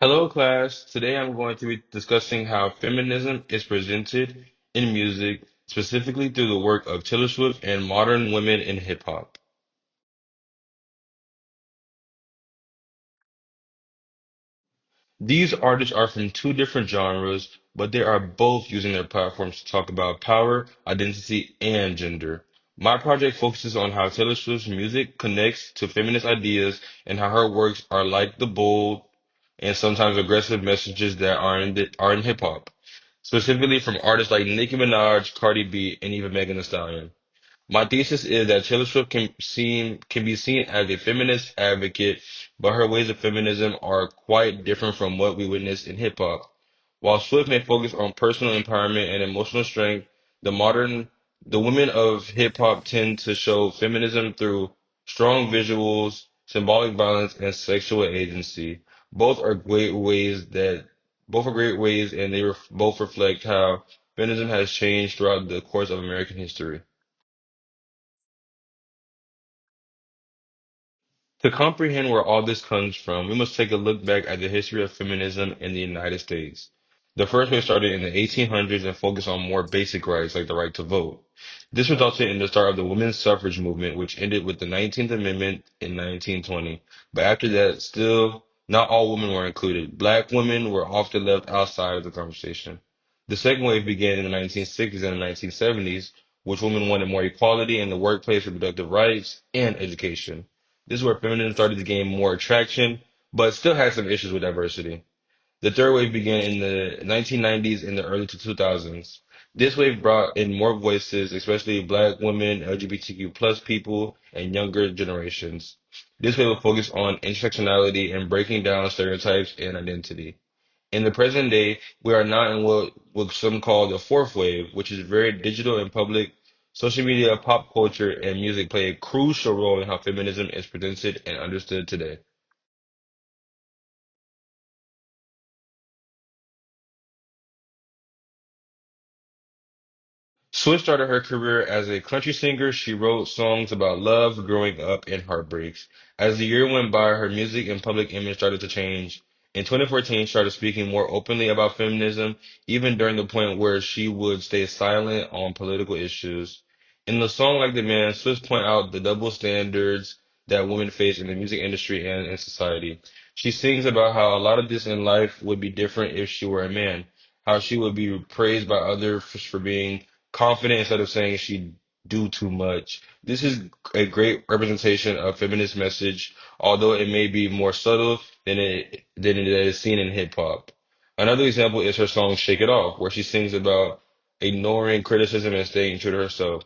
Hello, class. Today I'm going to be discussing how feminism is presented in music, specifically through the work of Taylor Swift and modern women in hip hop. These artists are from two different genres, but they are both using their platforms to talk about power, identity, and gender. My project focuses on how Taylor Swift's music connects to feminist ideas and how her works are like the bold and sometimes aggressive messages that are in hip hop, specifically from artists like Nicki Minaj, Cardi B, and even Megan Thee Stallion. My thesis is that Taylor Swift can be seen as a feminist advocate, but her ways of feminism are quite different from what we witness in hip hop. While Swift may focus on personal empowerment and emotional strength, the modern the women of hip hop tend to show feminism through strong visuals, symbolic violence, and sexual agency. Both are great ways that both are great ways, and both reflect how feminism has changed throughout the course of American history. To comprehend where all this comes from, we must take a look back at the history of feminism in the United States. The first wave started in the 1800s and focused on more basic rights like the right to vote. This resulted in the start of the women's suffrage movement, which ended with the 19th Amendment in 1920. But after that, still, not all women were included. Black women were often left outside of the conversation. The second wave began in the 1960s and the 1970s, which women wanted more equality in the workplace, reproductive rights, and education. This is where feminism started to gain more traction, but still had some issues with diversity. The third wave began in the 1990s and the early 2000s. This wave brought in more voices, especially black women, LGBTQ plus people, and younger generations. This wave will focus on intersectionality and breaking down stereotypes and identity. In the present day, we are now in what some call the fourth wave, which is very digital and public. Social media, pop culture, and music play a crucial role in how feminism is presented and understood today. Swift started her career as a country singer. She wrote songs about love, growing up, and heartbreaks. As the year went by, her music and public image started to change. In 2014, she started speaking more openly about feminism, even during the point where she would stay silent on political issues. In the song Like the Man, Swift point out the double standards that women face in the music industry and in society. She sings about how a lot of this in life would be different if she were a man, how she would be praised by others for being confident instead of saying she do too much. This is a great representation of feminist message, although it may be more subtle than it is seen in hip hop. Another example is her song Shake It Off, where she sings about ignoring criticism and staying true to herself.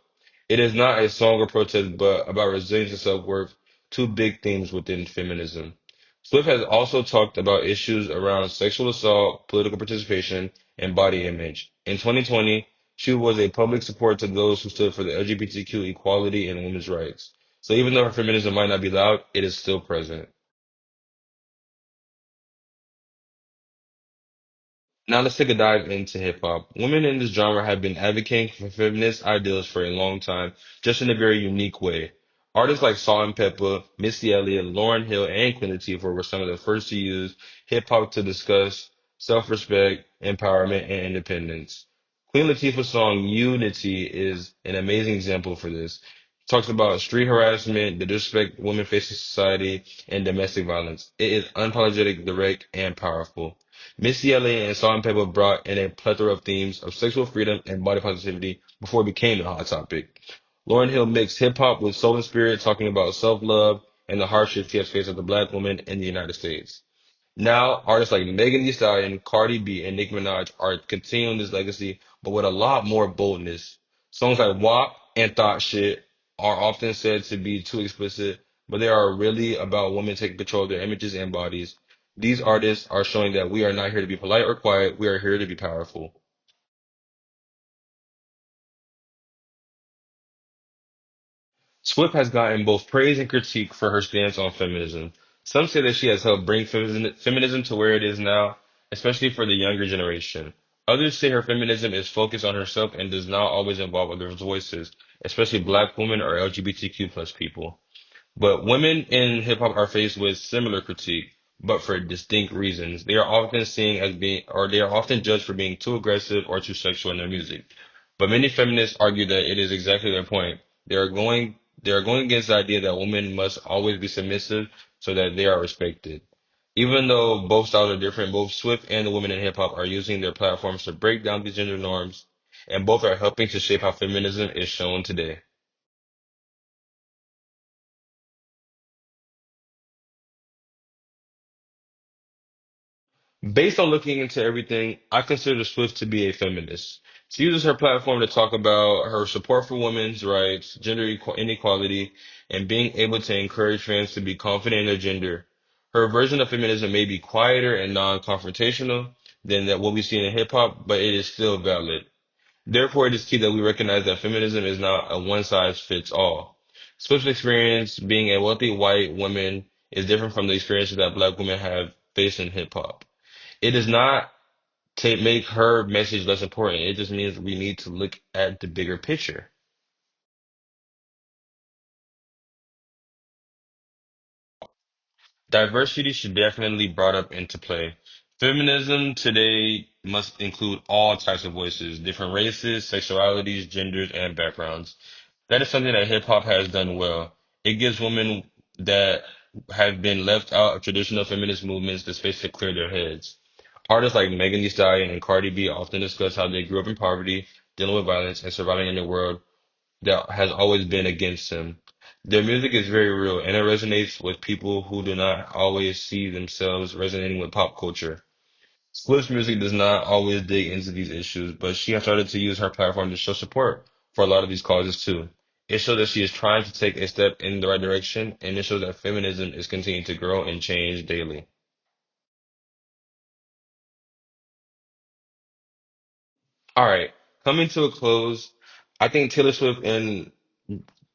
It is not a song of protest, but about resilience and self-worth, two big themes within feminism. Swift has also talked about issues around sexual assault, political participation, and body image. In 2020, she was a public support to those who stood for the LGBTQ equality and women's rights. So even though her feminism might not be loud, it is still present. Now let's take a dive into hip hop. Women in this genre have been advocating for feminist ideals for a long time, just in a very unique way. Artists like Salt and Pepper, Missy Elliott, Lauryn Hill, and Queen Latifah were some of the first to use hip hop to discuss self-respect, empowerment, and independence. Queen Latifah's song Unity is an amazing example for this. It talks about street harassment, the disrespect women face in society, and domestic violence. It is unapologetic, direct, and powerful. Missy Elliott and Salt and Pepper brought in a plethora of themes of sexual freedom and body positivity before it became the hot topic. Lauryn Hill mixed hip hop with soul and spirit, talking about self love and the hardships she has faced as a black woman in the United States. Now, artists like Megan Thee Stallion, Cardi B, and Nicki Minaj are continuing this legacy, but with a lot more boldness. Songs like WAP and Thought Shit are often said to be too explicit, but they are really about women taking control of their images and bodies. These artists are showing that we are not here to be polite or quiet, we are here to be powerful. Swift has gotten both praise and critique for her stance on feminism. Some say that she has helped bring feminism to where it is now, especially for the younger generation. Others say her feminism is focused on herself and does not always involve others' voices, especially black women or LGBTQ plus people. But women in hip hop are faced with similar critique. but for distinct reasons. They are often seen as being, or they are often judged for being too aggressive or too sexual in their music. But many feminists argue that it is exactly their point. They are going against the idea that women must always be submissive so that they are respected. Even though both styles are different, both Swift and the women in hip hop are using their platforms to break down these gender norms, and both are helping to shape how feminism is shown today. Based on looking into everything, I consider Swift to be a feminist. She uses her platform to talk about her support for women's rights, inequality, and being able to encourage fans to be confident in their gender. Her version of feminism may be quieter and non-confrontational than that what we see in hip hop, but it is still valid. Therefore, it is key that we recognize that feminism is not a one size fits all. Swift's experience being a wealthy white woman is different from the experiences that black women have faced in hip hop. It does not make her message less important. It just means we need to look at the bigger picture. Diversity should definitely be brought up into play. Feminism today must include all types of voices, different races, sexualities, genders, and backgrounds. That is something that hip hop has done well. It gives women that have been left out of traditional feminist movements the space to clear their heads. Artists like Megan Thee Stallion and Cardi B often discuss how they grew up in poverty, dealing with violence, and surviving in a world that has always been against them. Their music is very real, and it resonates with people who do not always see themselves resonating with pop culture. Swift's music does not always dig into these issues, but she has started to use her platform to show support for a lot of these causes too. It shows that she is trying to take a step in the right direction, and it shows that feminism is continuing to grow and change daily. All right, coming to a close, I think Taylor Swift and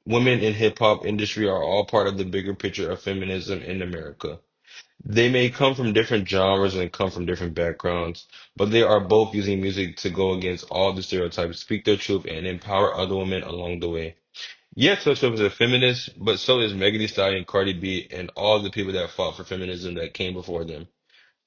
women in hip hop industry are all part of the bigger picture of feminism in America. They may come from different genres and come from different backgrounds, but they are both using music to go against all the stereotypes, speak their truth, and empower other women along the way. Yes, Taylor Swift is a feminist, but so is Megan Thee Stallion, Cardi B, and all the people that fought for feminism that came before them.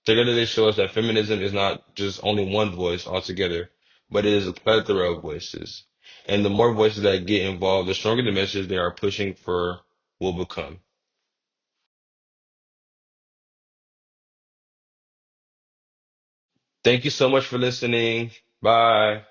Together, they show us that feminism is not just only one voice altogether, but it is a plethora of voices. And the more voices that get involved, the stronger the message they are pushing for will become. Thank you so much for listening. Bye.